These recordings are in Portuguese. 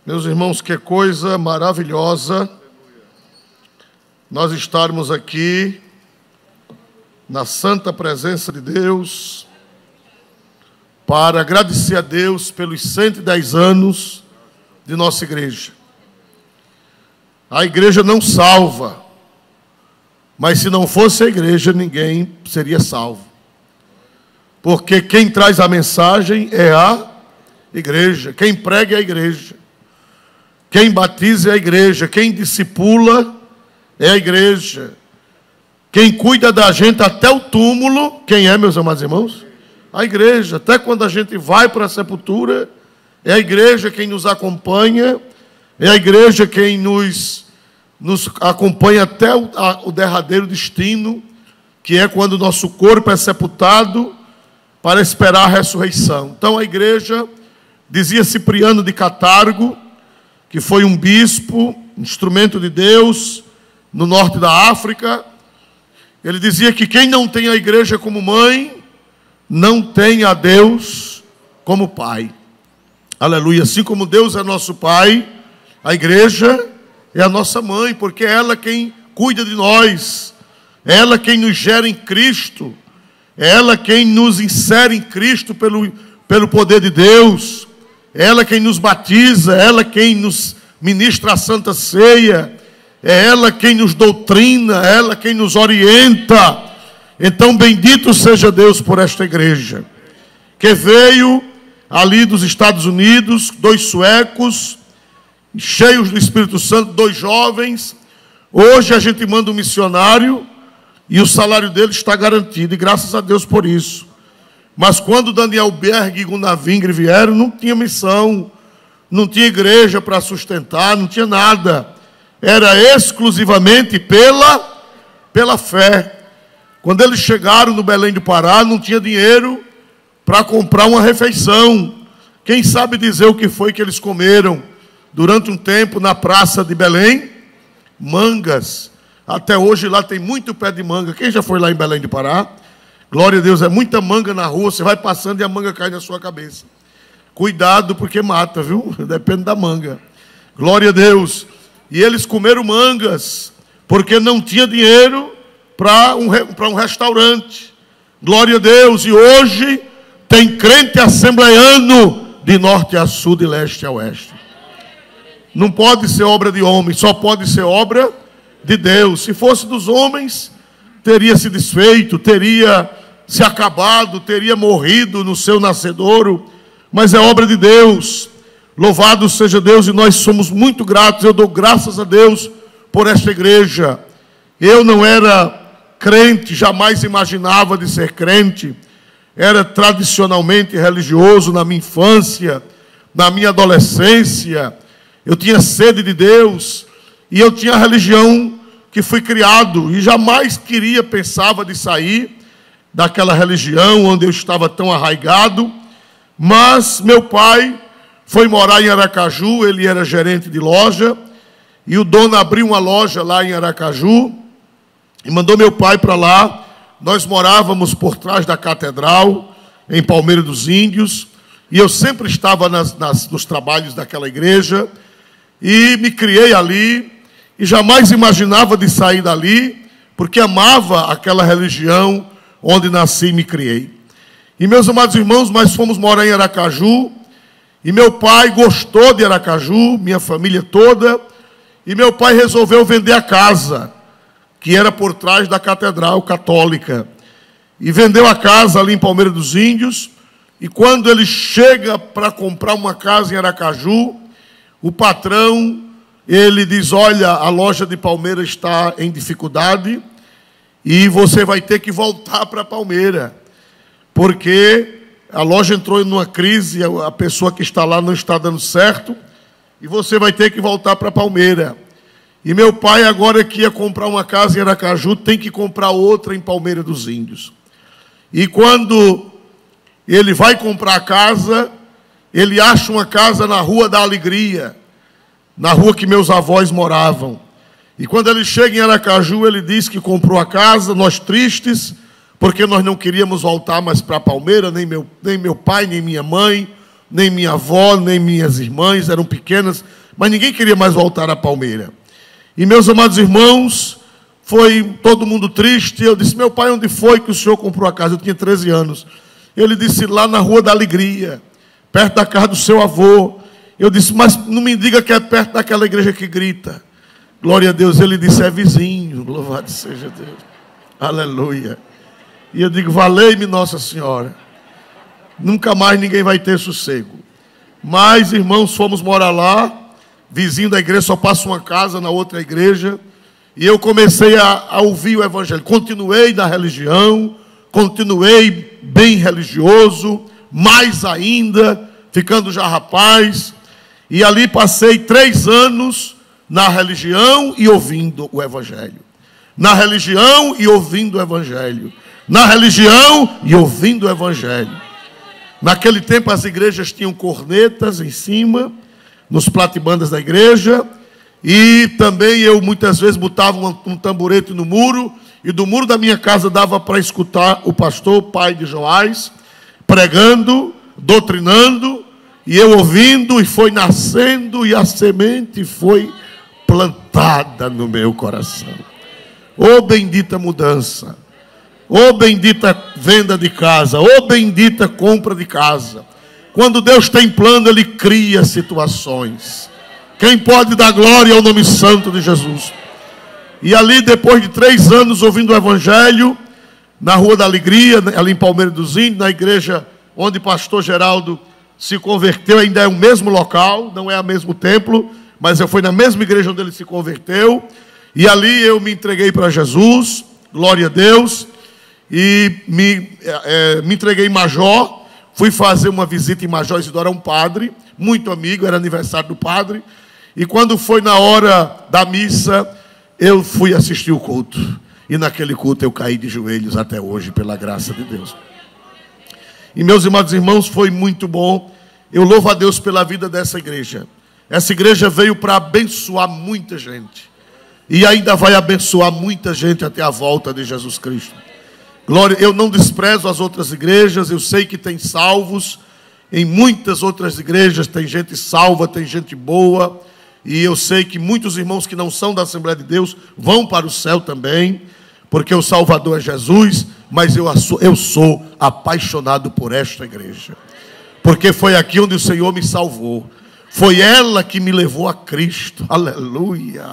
Meus irmãos, que coisa maravilhosa nós estarmos aqui na santa presença de Deus para agradecer a Deus pelos 110 anos de nossa igreja. A igreja não salva, mas se não fosse a igreja, ninguém seria salvo. Porque quem traz a mensagem é a igreja, quem prega é a igreja, quem batiza é a igreja, quem discipula é a igreja, quem cuida da gente até o túmulo, quem é, meus amados irmãos? A igreja. Até quando a gente vai para a sepultura, é a igreja quem nos acompanha, é a igreja quem nos acompanha até o derradeiro destino, que é quando o nosso corpo é sepultado para esperar a ressurreição. Então a igreja, dizia Cipriano de Catargo, que foi um bispo, instrumento de Deus, no norte da África, ele dizia que quem não tem a igreja como mãe, não tem a Deus como pai. Aleluia. Assim como Deus é nosso pai, a igreja é a nossa mãe, porque é ela quem cuida de nós, é ela quem nos gera em Cristo, é ela quem nos insere em Cristo pelo poder de Deus, é ela quem nos batiza, é ela quem nos ministra a Santa Ceia, é ela quem nos doutrina, é ela quem nos orienta. Então bendito seja Deus por esta igreja, que veio ali dos Estados Unidos, 2 suecos, cheios do Espírito Santo, 2 jovens. Hoje a gente manda um missionário e o salário dele está garantido, e graças a Deus por isso. Mas quando Daniel Berg e Gunnar Vingre vieram, não tinha missão, não tinha igreja para sustentar, não tinha nada. Era exclusivamente pela fé. Quando eles chegaram no Belém do Pará, não tinha dinheiro para comprar uma refeição. Quem sabe dizer o que foi que eles comeram durante um tempo na praça de Belém? Mangas. Até hoje lá tem muito pé de manga. Quem já foi lá em Belém do Pará? Glória a Deus, é muita manga na rua. Você vai passando e a manga cai na sua cabeça. Cuidado, porque mata, viu? Depende da manga. Glória a Deus. E eles comeram mangas, porque não tinha dinheiro para um restaurante. Glória a Deus. E hoje tem crente assembleiano de norte a sul, de leste a oeste. Não pode ser obra de homem, só pode ser obra de Deus. Se fosse dos homens, teria se desfeito, teria se acabado, teria morrido no seu nascedouro. Mas é obra de Deus. Louvado seja Deus, e nós somos muito gratos. Eu dou graças a Deus por esta igreja. Eu não era crente, jamais imaginava de ser crente. Era tradicionalmente religioso na minha infância, na minha adolescência. Eu tinha sede de Deus, e eu tinha a religião que fui criado, e jamais pensava de sair daquela religião onde eu estava tão arraigado. Mas meu pai foi morar em Aracaju, ele era gerente de loja, e o dono abriu uma loja lá em Aracaju, e mandou meu pai para lá. Nós morávamos por trás da catedral, em Palmeira dos Índios, e eu sempre estava nos trabalhos daquela igreja, e me criei ali, e jamais imaginava de sair dali, porque amava aquela religião onde nasci e me criei. E meus amados irmãos, nós fomos morar em Aracaju, e meu pai gostou de Aracaju, minha família toda, e meu pai resolveu vender a casa, que era por trás da catedral católica. E vendeu a casa ali em Palmeira dos Índios, e quando ele chega para comprar uma casa em Aracaju, o patrão, ele diz: olha, a loja de Palmeira está em dificuldade, e você vai ter que voltar para Palmeira, porque a loja entrou numa crise, a pessoa que está lá não está dando certo, e você vai ter que voltar para Palmeira. E meu pai, agora que ia comprar uma casa em Aracaju, tem que comprar outra em Palmeira dos Índios. E quando ele vai comprar a casa, ele acha uma casa na Rua da Alegria, na rua que meus avós moravam. E quando ele chega em Aracaju, ele diz que comprou a casa, nós tristes, porque nós não queríamos voltar mais para Palmeira, nem meu pai, nem minha mãe, nem minha avó, nem minhas irmãs, eram pequenas, mas ninguém queria mais voltar à Palmeira. E meus amados irmãos, foi todo mundo triste. Eu disse: meu pai, onde foi que o senhor comprou a casa? Eu tinha 13 anos. Ele disse: lá na Rua da Alegria, perto da casa do seu avô. Eu disse: mas não me diga que é perto daquela igreja que grita. Glória a Deus. Ele disse: é vizinho. Louvado seja Deus. Aleluia. E eu digo: valei-me Nossa Senhora. Nunca mais ninguém vai ter sossego. Mas, irmãos, fomos morar lá. Vizinho da igreja, só passa uma casa na outra igreja. E eu comecei a ouvir o evangelho. Continuei na religião. Continuei bem religioso. Mais ainda, ficando já rapaz. E ali passei 3 anos na religião e ouvindo o evangelho. Na religião e ouvindo o evangelho. Na religião e ouvindo o evangelho. Naquele tempo as igrejas tinham cornetas em cima, nos platibandas da igreja. E também eu muitas vezes botava um tamborete no muro. E do muro da minha casa dava para escutar o pastor, pai de Joás, pregando, doutrinando. E eu ouvindo, e foi nascendo, e a semente foi plantada no meu coração. Ô bendita mudança, ô bendita venda de casa, ô bendita compra de casa. Quando Deus tem plano, Ele cria situações. Quem pode dar glória ao nome santo de Jesus? E ali, depois de 3 anos ouvindo o evangelho, na Rua da Alegria, ali em Palmeira dos Índios, na igreja onde o pastor Geraldo se converteu, ainda é o mesmo local, não é o mesmo templo, mas eu fui na mesma igreja onde ele se converteu. E ali eu me entreguei para Jesus, glória a Deus, e me entreguei em Major. Fui fazer uma visita em Major Isidoro a um padre, muito amigo, era aniversário do padre. E quando foi na hora da missa, eu fui assistir o culto. E naquele culto eu caí de joelhos até hoje, pela graça de Deus. E meus amados irmãos, foi muito bom. Eu louvo a Deus pela vida dessa igreja. Essa igreja veio para abençoar muita gente. E ainda vai abençoar muita gente até a volta de Jesus Cristo. Glória, eu não desprezo as outras igrejas. Eu sei que tem salvos. Em muitas outras igrejas tem gente salva, tem gente boa. E eu sei que muitos irmãos que não são da Assembleia de Deus vão para o céu também. Porque o Salvador é Jesus. Mas eu sou apaixonado por esta igreja. Porque foi aqui onde o Senhor me salvou. Foi ela que me levou a Cristo. Aleluia.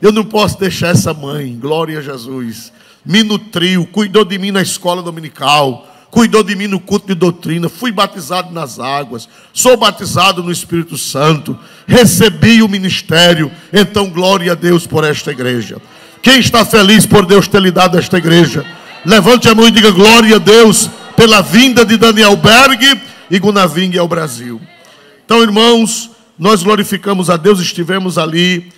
Eu não posso deixar essa mãe, glória a Jesus, me nutriu, cuidou de mim na escola dominical, cuidou de mim no culto de doutrina. Fui batizado nas águas, sou batizado no Espírito Santo, recebi o ministério. Então glória a Deus por esta igreja. Quem está feliz por Deus ter lhe dado esta igreja? Levante a mão e diga glória a Deus pela vinda de Daniel Berg e Gunaving ao Brasil. Então, irmãos, nós glorificamos a Deus. Estivemos ali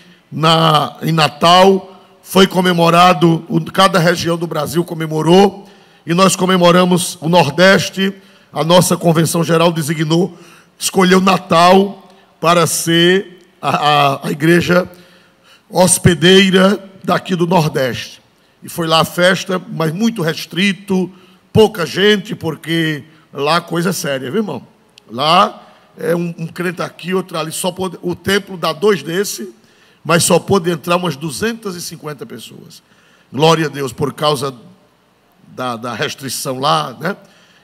em Natal. Foi comemorado, cada região do Brasil comemorou. E nós comemoramos o Nordeste. A nossa convenção geral escolheu Natal para ser a igreja hospedeira daqui do Nordeste. E foi lá a festa, mas muito restrito, pouca gente, porque lá a coisa é séria, viu, irmão? Lá é um crente aqui, outro ali. O templo dá 2 desse, mas só pôde entrar umas 250 pessoas. Glória a Deus, por causa da restrição lá, né?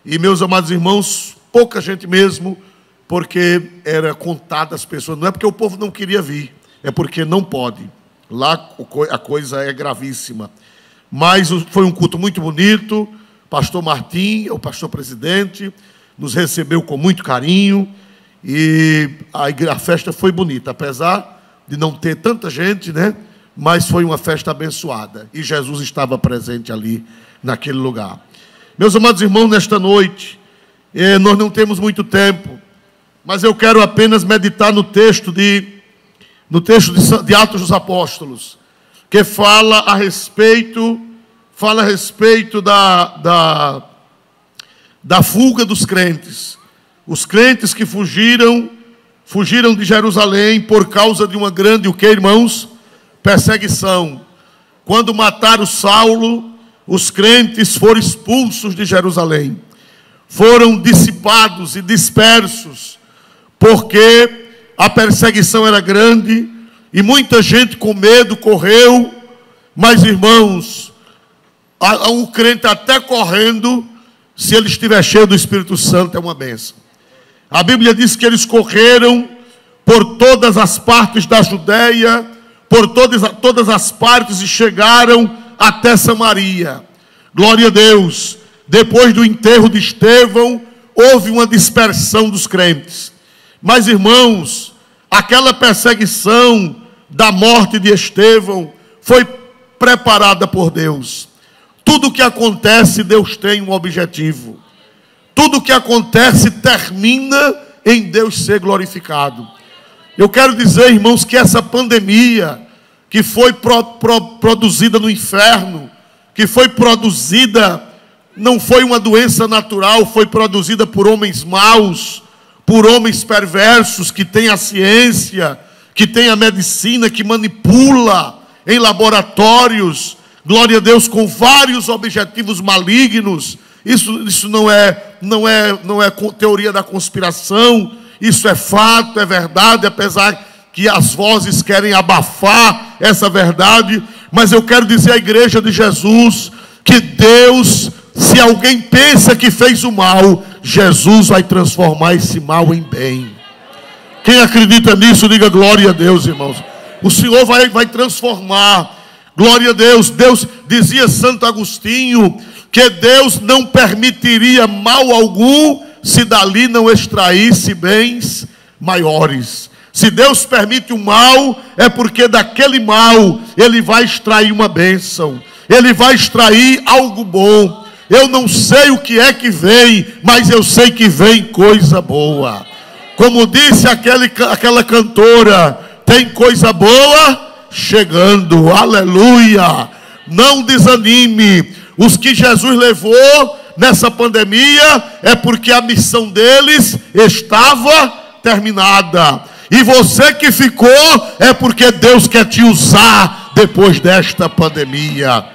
E, meus amados irmãos, pouca gente mesmo, porque era contada as pessoas. Não é porque o povo não queria vir, é porque não pode. Lá a coisa é gravíssima. Mas foi um culto muito bonito. Pastor Martim, o pastor presidente, nos recebeu com muito carinho. E a festa foi bonita, apesar de não ter tanta gente, né? Mas foi uma festa abençoada. E Jesus estava presente ali, naquele lugar. Meus amados irmãos, nesta noite, nós não temos muito tempo, mas eu quero apenas meditar no texto de Atos dos Apóstolos, que fala a respeito da fuga dos crentes. Os crentes que fugiram de Jerusalém por causa de uma grande, o que, irmãos? Perseguição. Quando mataram Saulo, os crentes foram expulsos de Jerusalém. foram dissipados e dispersos, porque a perseguição era grande e muita gente com medo correu. Mas, irmãos, o crente até correndo, se ele estiver cheio do Espírito Santo, é uma bênção. A Bíblia diz que eles correram por todas as partes da Judeia, por todas as partes, e chegaram até Samaria. Glória a Deus. Depois do enterro de Estevão, houve uma dispersão dos crentes. Mas, irmãos, aquela perseguição da morte de Estevão foi preparada por Deus. Tudo que acontece, Deus tem um objetivo. Tudo que acontece termina em Deus ser glorificado. Eu quero dizer, irmãos, que essa pandemia que foi produzida no inferno, que foi produzida, não foi uma doença natural, foi produzida por homens maus, por homens perversos, que têm a ciência, que têm a medicina, que manipula em laboratórios, glória a Deus, com vários objetivos malignos. Isso não é teoria da conspiração, isso é fato, é verdade, apesar que as vozes querem abafar essa verdade. Mas eu quero dizer à igreja de Jesus que Deus, se alguém pensa que fez o mal, Jesus vai transformar esse mal em bem. Quem acredita nisso, diga glória a Deus, irmãos. O Senhor vai transformar. Glória a Deus. Deus, dizia Santo Agostinho, que Deus não permitiria mal algum se dali não extraísse bens maiores. Se Deus permite o mal, é porque daquele mal Ele vai extrair uma bênção, Ele vai extrair algo bom. Eu não sei o que é que vem, mas eu sei que vem coisa boa. Como disse aquela cantora, tem coisa boa chegando, aleluia. Não desanime. Os que Jesus levou nessa pandemia é porque a missão deles estava terminada. E você que ficou é porque Deus quer te usar depois desta pandemia.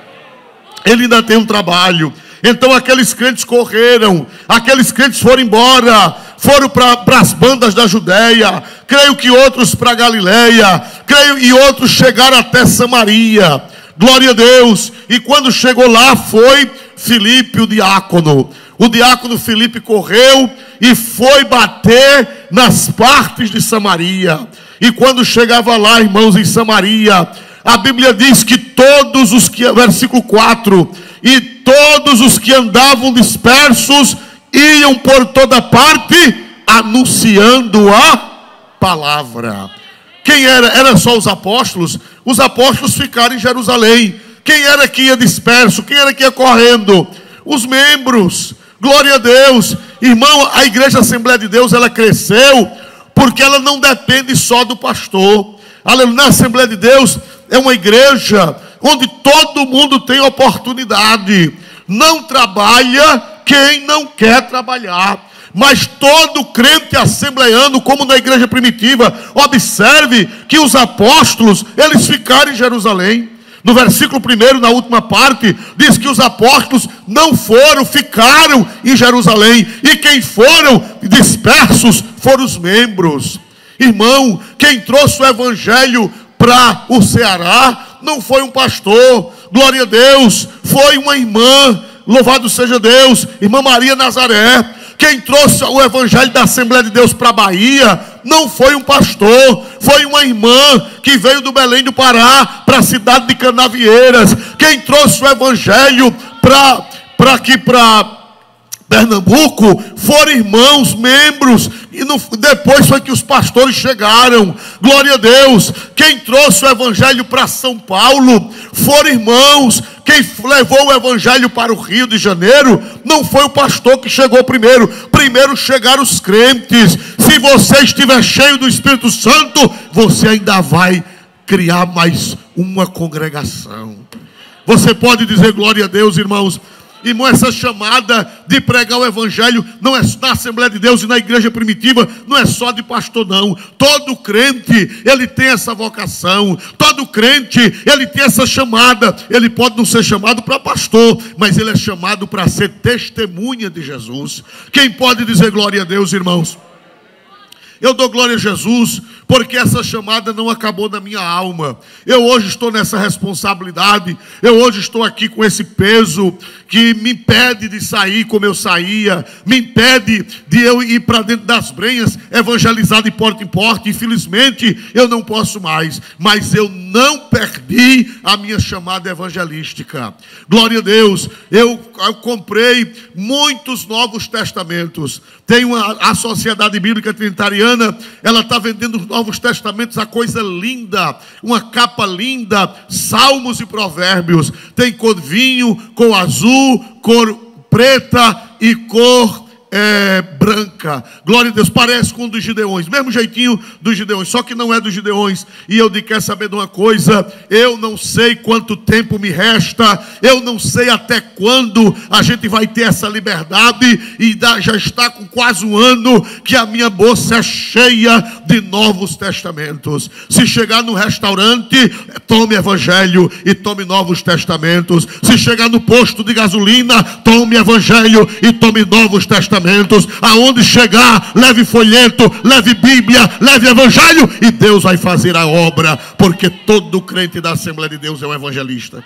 Ele ainda tem um trabalho. Então aqueles crentes correram, aqueles crentes foram embora, foram para as bandas da Judeia, creio que outros para Galileia, creio e outros chegaram até Samaria. Glória a Deus. E quando chegou lá foi Filipe, o diácono. O diácono Filipe correu e foi bater nas partes de Samaria. E quando chegava lá, irmãos, em Samaria, a Bíblia diz que todos os que, versículo 4, e todos os que andavam dispersos iam por toda parte anunciando a palavra. Quem era? Era só os apóstolos? Os apóstolos ficaram em Jerusalém. Quem era que ia disperso? Quem era que ia correndo? Os membros. Glória a Deus. Irmão, a igreja Assembleia de Deus, ela cresceu porque ela não depende só do pastor. Aleluia. Na Assembleia de Deus é uma igreja onde todo mundo tem oportunidade. Não trabalha quem não quer trabalhar. Mas todo crente assembleiano, como na igreja primitiva, observe que os apóstolos, eles ficaram em Jerusalém. No versículo 1, na última parte, diz que os apóstolos não foram, ficaram em Jerusalém. E quem foram dispersos foram os membros. Irmão, quem trouxe o evangelho para o Ceará não foi um pastor, glória a Deus, foi uma irmã, louvado seja Deus, irmã Maria Nazaré. Quem trouxe o evangelho da Assembleia de Deus para a Bahia não foi um pastor, foi uma irmã que veio do Belém do Pará para a cidade de Canavieiras. Quem trouxe o evangelho para aqui, para Pernambuco, foram irmãos, membros, e depois foi que os pastores chegaram. Glória a Deus. Quem trouxe o evangelho para São Paulo foram irmãos. Quem levou o evangelho para o Rio de Janeiro não foi o pastor que chegou primeiro. Primeiro chegaram os crentes. Se você estiver cheio do Espírito Santo, você ainda vai criar mais uma congregação. Você pode dizer glória a Deus, irmãos. Irmão, essa chamada de pregar o evangelho não é na Assembleia de Deus e na igreja primitiva, não é só de pastor não. Todo crente, ele tem essa vocação. Todo crente, ele tem essa chamada. Ele pode não ser chamado para pastor, mas ele é chamado para ser testemunha de Jesus. Quem pode dizer glória a Deus, irmãos? Eu dou glória a Jesus, porque essa chamada não acabou na minha alma. Eu hoje estou nessa responsabilidade. Eu hoje estou aqui com esse peso que me impede de sair como eu saía, me impede de eu ir para dentro das brenhas, evangelizar de porta em porta. Infelizmente, eu não posso mais. Mas eu não perdi a minha chamada evangelística. Glória a Deus. Eu comprei muitos Novos Testamentos. Tem a Sociedade Bíblica Trinitariana, ela está vendendo os Novos Testamentos, a coisa linda, uma capa linda, Salmos e Provérbios. Tem cor vinho, cor azul, cor preta e cor branca. Glória a Deus, parece com um dos Gideões, mesmo jeitinho dos Gideões, só que não é dos Gideões. E eu quero saber de uma coisa: eu não sei quanto tempo me resta, eu não sei até quando a gente vai ter essa liberdade, e já está com quase um ano que a minha bolsa é cheia de Novos Testamentos. Se chegar no restaurante, tome Evangelho e tome Novos Testamentos. Se chegar no posto de gasolina, tome Evangelho e tome Novos Testamentos. Aonde chegar, leve folheto, leve Bíblia, leve Evangelho, e Deus vai fazer a obra, porque todo crente da Assembleia de Deus é um evangelista.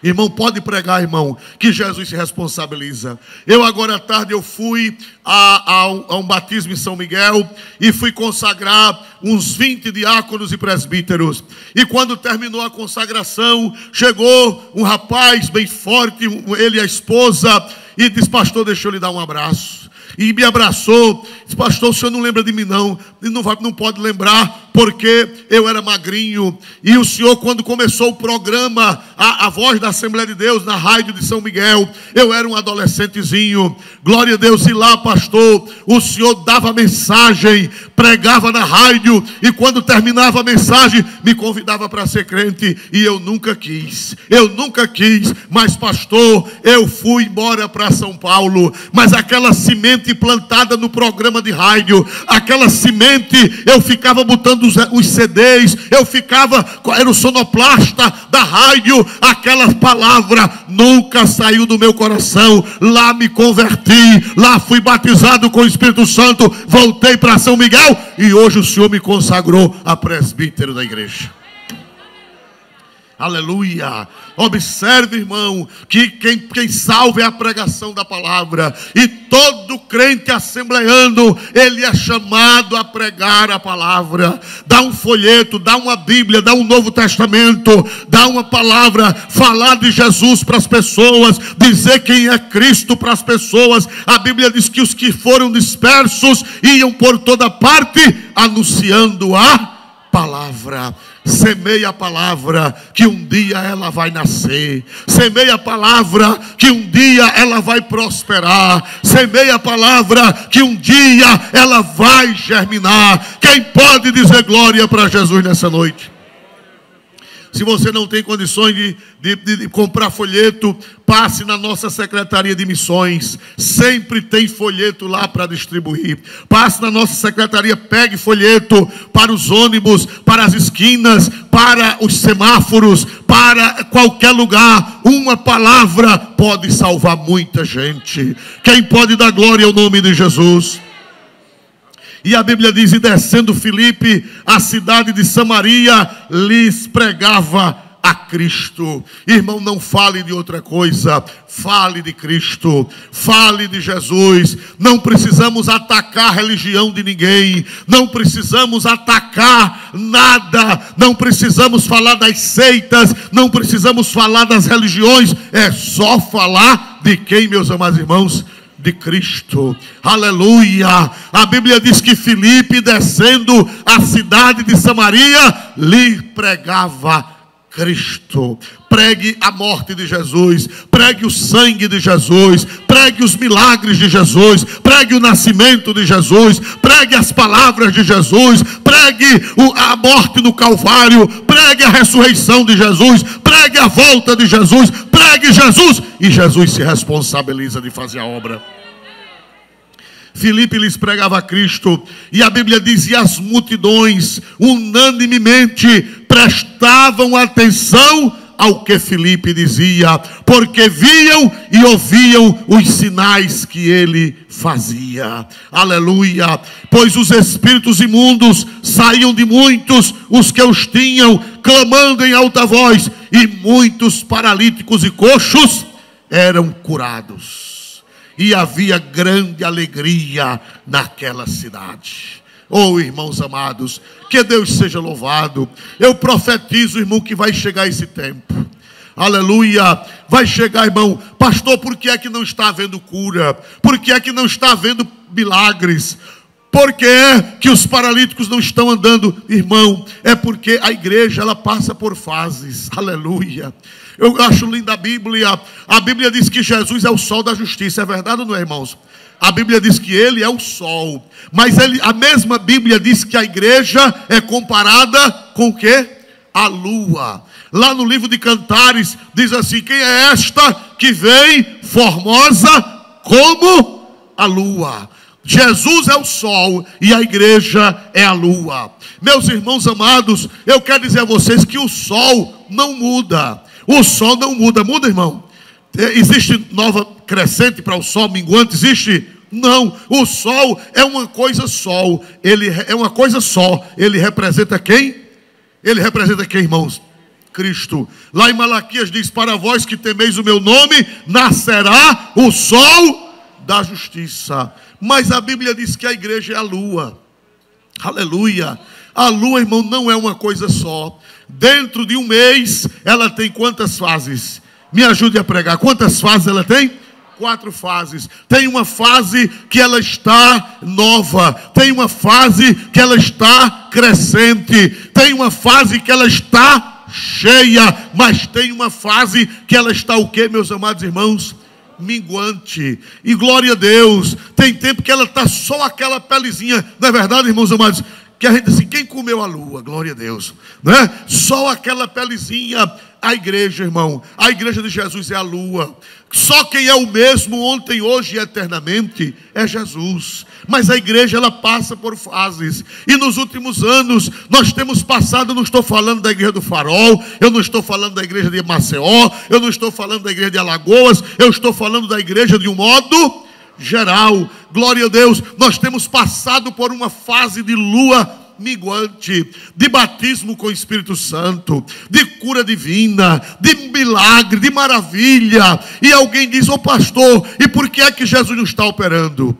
Irmão, pode pregar, irmão, que Jesus se responsabiliza. Eu agora à tarde eu fui a um batismo em São Miguel e fui consagrar uns 20 diáconos e presbíteros. E quando terminou a consagração, chegou um rapaz bem forte, ele e a esposa, e disse: pastor, deixa eu lhe dar um abraço. E me abraçou, disse: pastor, o senhor não lembra de mim não? E não pode lembrar, porque eu era magrinho. E o senhor, quando começou o programa, a Voz da Assembleia de Deus, na rádio de São Miguel, eu era um adolescentezinho. Glória a Deus. E lá, pastor, o senhor dava mensagem, pregava na rádio, e quando terminava a mensagem, me convidava para ser crente. E eu nunca quis, mas pastor, eu fui embora para São Paulo. Mas aquela semente plantada no programa de rádio, aquela semente, eu ficava botando os CDs, era o sonoplasta da rádio, aquela palavra nunca saiu do meu coração. Lá me converti, lá fui batizado com o Espírito Santo, voltei para São Miguel, e hoje o Senhor me consagrou a presbítero da igreja. Aleluia. Observe, irmão, que quem salva é a pregação da palavra. E todo crente assembleano, ele é chamado a pregar a palavra. Dá um folheto, dá uma Bíblia, dá um Novo Testamento, dá uma palavra, falar de Jesus para as pessoas, dizer quem é Cristo para as pessoas. A Bíblia diz que os que foram dispersos iam por toda parte anunciando a palavra. Semeia a palavra, que um dia ela vai nascer. Semeia a palavra, que um dia ela vai prosperar. Semeia a palavra, que um dia ela vai germinar. Quem pode dizer glória para Jesus nessa noite? Se você não tem condições de comprar folheto, passe na nossa Secretaria de Missões. Sempre tem folheto lá para distribuir. Passe na nossa secretaria, pegue folheto para os ônibus, para as esquinas, para os semáforos, para qualquer lugar. Uma palavra pode salvar muita gente. Quem pode dar glória ao nome de Jesus? E a Bíblia diz: e descendo Filipe, a cidade de Samaria, lhes pregava a Cristo. Irmão, não fale de outra coisa, fale de Cristo, fale de Jesus. Não precisamos atacar a religião de ninguém, não precisamos atacar nada, não precisamos falar das seitas, não precisamos falar das religiões, é só falar de quem, meus amados irmãos? De Cristo. Aleluia. A Bíblia diz que Filipe, descendo a cidade de Samaria, lhe pregava Cristo. Pregue a morte de Jesus, pregue o sangue de Jesus, pregue os milagres de Jesus, pregue o nascimento de Jesus, pregue as palavras de Jesus, pregue a morte no Calvário, pregue a ressurreição de Jesus, pregue pregue a volta de Jesus, pregue Jesus, e Jesus se responsabiliza de fazer a obra. Filipe lhes pregava a Cristo, e a Bíblia diz: e as multidões unanimemente prestavam atenção ao que Filipe dizia, porque viam e ouviam os sinais que ele fazia. Aleluia! Pois os espíritos imundos saíam de muitos, os que os tinham, clamando em alta voz, e muitos paralíticos e coxos eram curados. E havia grande alegria naquela cidade. Oh, irmãos amados, que Deus seja louvado. Eu profetizo, irmão, que vai chegar esse tempo. Aleluia, vai chegar, irmão. Pastor, por que é que não está havendo cura? Por que é que não está havendo milagres? Por que é que os paralíticos não estão andando? Irmão, é porque a igreja, ela passa por fases. Aleluia. Eu acho linda a Bíblia. A Bíblia diz que Jesus é o sol da justiça. É verdade ou não é, irmãos? A Bíblia diz que ele é o sol. Mas a mesma Bíblia diz que a igreja é comparada com o quê? A lua. Lá no livro de Cantares diz assim: quem é esta que vem formosa como a lua? Jesus é o sol e a igreja é a lua. Meus irmãos amados, eu quero dizer a vocês que o sol não muda. O sol não muda. Muda, irmão? Existe nova crescente para o sol minguante? Existe? Não. O sol é uma coisa só. Ele é uma coisa só. Ele representa quem? Ele representa quem, irmãos? Cristo. Lá em Malaquias diz: para vós que temeis o meu nome, nascerá o sol da justiça. Mas a Bíblia diz que a igreja é a lua. Aleluia. A lua, irmão, não é uma coisa só. Dentro de um mês, ela tem quantas fases? Me ajude a pregar. Quantas fases ela tem? 4 fases. Tem uma fase que ela está nova. Tem uma fase que ela está crescente. Tem uma fase que ela está cheia. Mas tem uma fase que ela está o quê, meus amados irmãos? Minguante. E glória a Deus. Tem tempo que ela está só aquela pelezinha. Não é verdade, irmãos amados? Que a gente assim, quem comeu a lua? Glória a Deus, não é? Só aquela pelezinha. A igreja, irmão, a igreja de Jesus é a lua. Só quem é o mesmo ontem, hoje e eternamente é Jesus. Mas a igreja, ela passa por fases. E nos últimos anos nós temos passado, eu não estou falando da igreja do Farol, eu não estou falando da igreja de Maceió, eu não estou falando da igreja de Alagoas, eu estou falando da igreja de um modo geral. Glória a Deus. Nós temos passado por uma fase de lua minguante, de batismo com o Espírito Santo, de cura divina, de milagre, de maravilha. E alguém diz: ô pastor, e por que é que Jesus não está operando?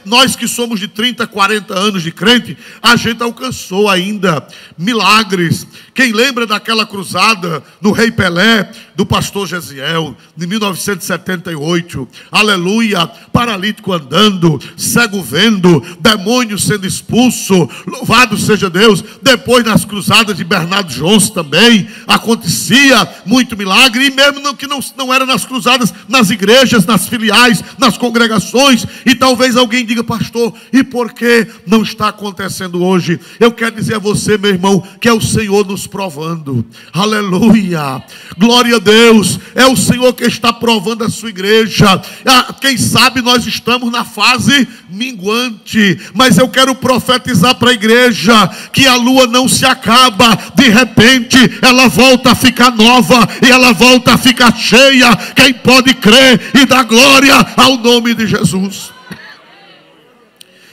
Nós que somos de 30, 40 anos de crente, a gente alcançou ainda milagres. Quem lembra daquela cruzada no Rei Pelé, do pastor Gesiel, de 1978, aleluia, paralítico andando, cego vendo, demônio sendo expulso, louvado seja Deus. Depois nas cruzadas de Bernardo Jones também acontecia muito milagre, e mesmo que não era nas cruzadas, nas igrejas, nas filiais, nas congregações. E talvez alguém diga: pastor, e por que não está acontecendo hoje? Eu quero dizer a você, meu irmão, que é o Senhor nos provando. Aleluia, glória a Deus. É o Senhor que está provando a sua igreja. Quem sabe nós estamos na fase minguante, mas eu quero profetizar para a igreja que a lua não se acaba. De repente ela volta a ficar nova, e ela volta a ficar cheia. Quem pode crer e dar glória ao nome de Jesus?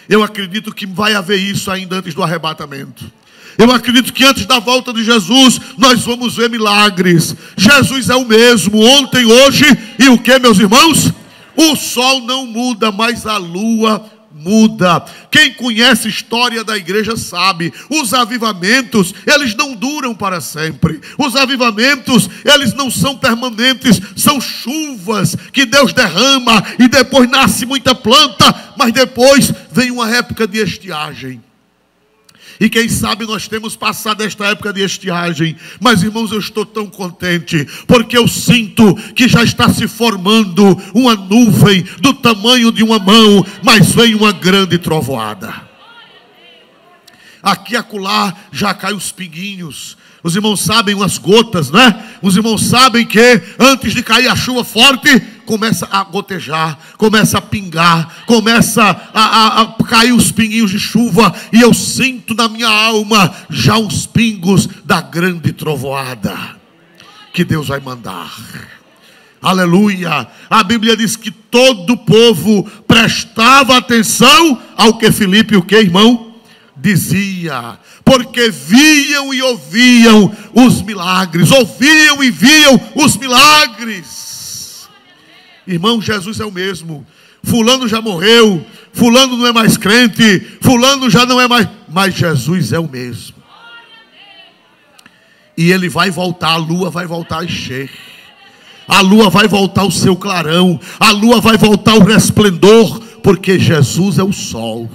Eu acredito que vai haver isso ainda antes do arrebatamento. Eu acredito que antes da volta de Jesus nós vamos ver milagres. Jesus é o mesmo ontem, hoje e o que, meus irmãos? O sol não muda, mas a lua muda. Quem conhece a história da igreja sabe, os avivamentos, eles não duram para sempre. Os avivamentos, eles não são permanentes, são chuvas que Deus derrama, e depois nasce muita planta, mas depois vem uma época de estiagem. E quem sabe nós temos passado esta época de estiagem. Mas, irmãos, eu estou tão contente, porque eu sinto que já está se formando uma nuvem do tamanho de uma mão, mas vem uma grande trovoada. Aqui e acolá já cai os pinguinhos. Os irmãos sabem, umas gotas, né? Os irmãos sabem que antes de cair a chuva forte, começa a gotejar, começa a pingar, começa a cair os pinguinhos de chuva, e eu sinto na minha alma já os pingos da grande trovoada que Deus vai mandar. Aleluia. A Bíblia diz que todo o povo prestava atenção ao que Filipe, o que, irmão? Dizia, porque viam e ouviam os milagres, ouviam e viam os milagres. Irmão, Jesus é o mesmo. Fulano já morreu, fulano não é mais crente, fulano já não é mais, mas Jesus é o mesmo. E ele vai voltar, a lua vai voltar a encher, a lua vai voltar o seu clarão, a lua vai voltar o resplendor, porque Jesus é o sol.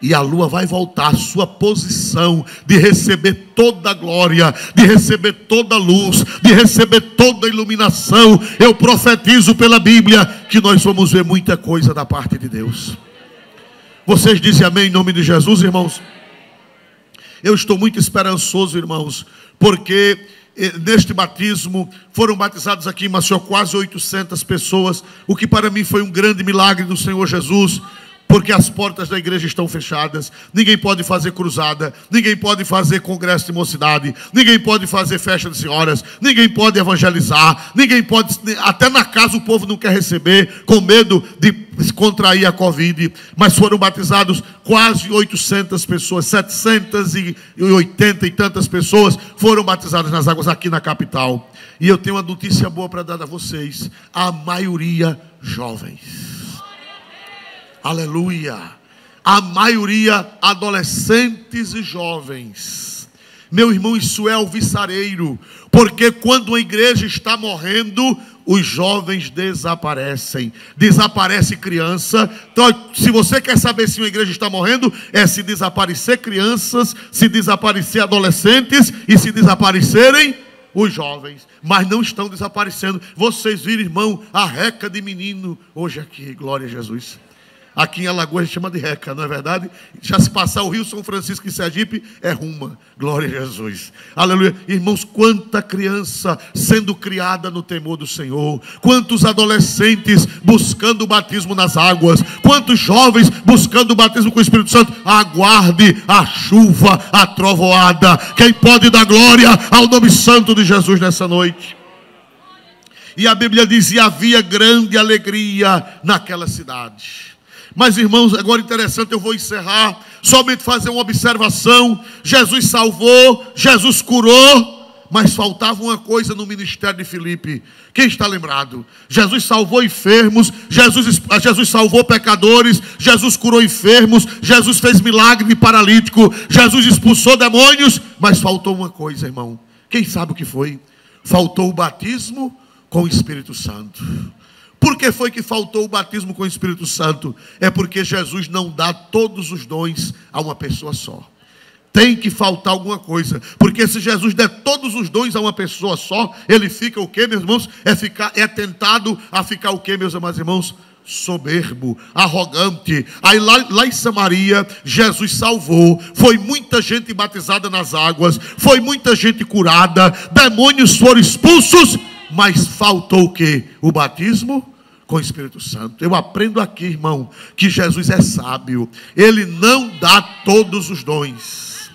E a lua vai voltar à sua posição de receber toda a glória, de receber toda a luz, de receber toda a iluminação. Eu profetizo pela Bíblia que nós vamos ver muita coisa da parte de Deus. Vocês dizem amém em nome de Jesus, irmãos? Eu estou muito esperançoso, irmãos, porque neste batismo foram batizados aqui em Maceió quase 800 pessoas, o que para mim foi um grande milagre do Senhor Jesus. Porque as portas da igreja estão fechadas, ninguém pode fazer cruzada, ninguém pode fazer congresso de mocidade, ninguém pode fazer festa de senhoras, ninguém pode evangelizar, ninguém pode, até na casa o povo não quer receber, com medo de contrair a Covid, mas foram batizados quase 800 pessoas, 780 e tantas pessoas foram batizadas nas águas aqui na capital. E eu tenho uma notícia boa para dar a vocês, a maioria jovens. Aleluia. A maioria adolescentes e jovens. Meu irmão, isso é alvissareiro, porque quando uma igreja está morrendo, os jovens desaparecem. Desaparece criança. Então, se você quer saber se uma igreja está morrendo, é se desaparecer crianças, se desaparecer adolescentes e se desaparecerem os jovens. Mas não estão desaparecendo. Vocês viram, irmão, a reca de menino hoje aqui, glória a Jesus. Aqui em Alagoas a gente chama de reca, não é verdade? Já se passar o Rio São Francisco em Sergipe, é ruma. Glória a Jesus. Aleluia. Irmãos, quanta criança sendo criada no temor do Senhor. Quantos adolescentes buscando o batismo nas águas. Quantos jovens buscando o batismo com o Espírito Santo. Aguarde a chuva, a trovoada. Quem pode dar glória ao nome santo de Jesus nessa noite? E a Bíblia diz, e havia grande alegria naquela cidade. Mas, irmãos, agora interessante, eu vou encerrar, somente fazer uma observação. Jesus salvou, Jesus curou, mas faltava uma coisa no ministério de Filipe. Quem está lembrado? Jesus salvou enfermos, Jesus salvou pecadores, Jesus curou enfermos, Jesus fez milagre de paralítico, Jesus expulsou demônios, mas faltou uma coisa, irmão. Quem sabe o que foi? Faltou o batismo com o Espírito Santo. Por que foi que faltou o batismo com o Espírito Santo? É porque Jesus não dá todos os dons a uma pessoa só. Tem que faltar alguma coisa. Porque se Jesus der todos os dons a uma pessoa só, ele fica o quê, meus irmãos? É tentado a ficar o quê, meus amados irmãos? Soberbo, arrogante. Aí lá em Samaria, Jesus salvou. Foi muita gente batizada nas águas. Foi muita gente curada. Demônios foram expulsos. Mas faltou o quê? O batismo com o Espírito Santo. Eu aprendo aqui, irmão, que Jesus é sábio. Ele não dá todos os dons.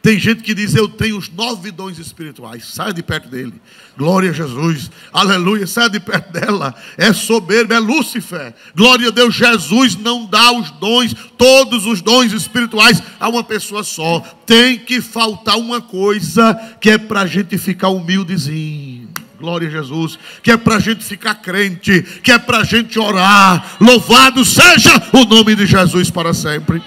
Tem gente que diz, eu tenho os 9 dons espirituais. Saia de perto dele. Glória a Jesus. Aleluia. Saia de perto dela. É soberbo, é Lúcifer. Glória a Deus. Jesus não dá os dons, todos os dons espirituais a uma pessoa só. Tem que faltar uma coisa, que é para a gente ficar humildezinho. Glória a Jesus, que é para a gente ficar crente, que é para a gente orar. Louvado seja o nome de Jesus para sempre.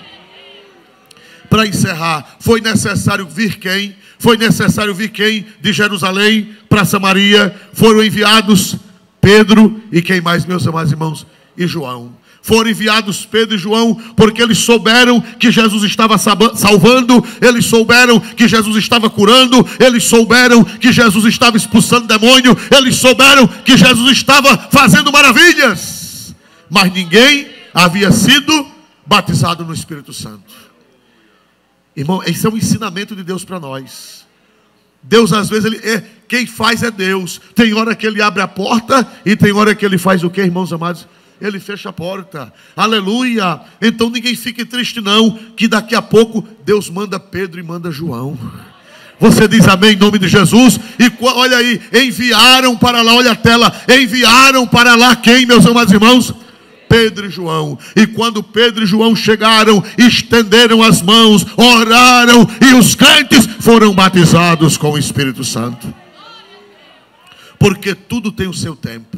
Para encerrar, foi necessário vir quem? Foi necessário vir quem de Jerusalém para Samaria? Foram enviados Pedro e quem mais, meus amados irmãos? E João. Foram enviados Pedro e João, porque eles souberam que Jesus estava salvando, eles souberam que Jesus estava curando, eles souberam que Jesus estava expulsando demônio, eles souberam que Jesus estava fazendo maravilhas. Mas ninguém havia sido batizado no Espírito Santo. Irmão, esse é um ensinamento de Deus para nós. Deus às vezes, quem faz é Deus. Tem hora que Ele abre a porta e tem hora que Ele faz o que, irmãos amados? Ele fecha a porta. Aleluia. Então ninguém fique triste não, que daqui a pouco Deus manda Pedro e manda João. Você diz amém em nome de Jesus? E olha aí, enviaram para lá, olha a tela, enviaram para lá quem, meus amados irmãos? Pedro e João. E quando Pedro e João chegaram, estenderam as mãos, oraram, e os crentes foram batizados com o Espírito Santo. Porque tudo tem o seu tempo,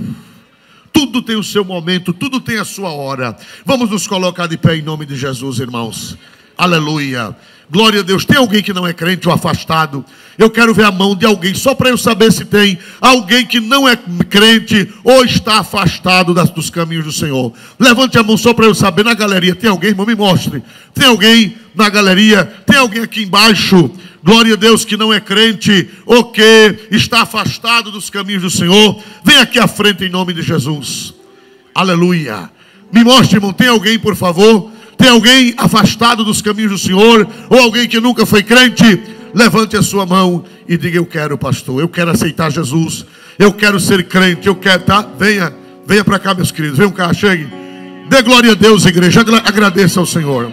tudo tem o seu momento, tudo tem a sua hora. Vamos nos colocar de pé em nome de Jesus, irmãos. Aleluia. Glória a Deus. Tem alguém que não é crente ou afastado? Eu quero ver a mão de alguém, só para eu saber se tem alguém que não é crente ou está afastado dos caminhos do Senhor. Levante a mão só para eu saber. Na galeria tem alguém, irmão? Me mostre. Tem alguém na galeria? Tem alguém aqui embaixo? Glória a Deus, que não é crente ou que está afastado dos caminhos do Senhor. Vem aqui à frente em nome de Jesus. Aleluia. Me mostre, irmão. Tem alguém, por favor? Tem alguém afastado dos caminhos do Senhor? Ou alguém que nunca foi crente? Levante a sua mão e diga: eu quero, pastor, eu quero aceitar Jesus, eu quero ser crente, eu quero, tá? Venha para cá, meus queridos, venham cá, chegue. Dê glória a Deus, igreja, agradeça ao Senhor.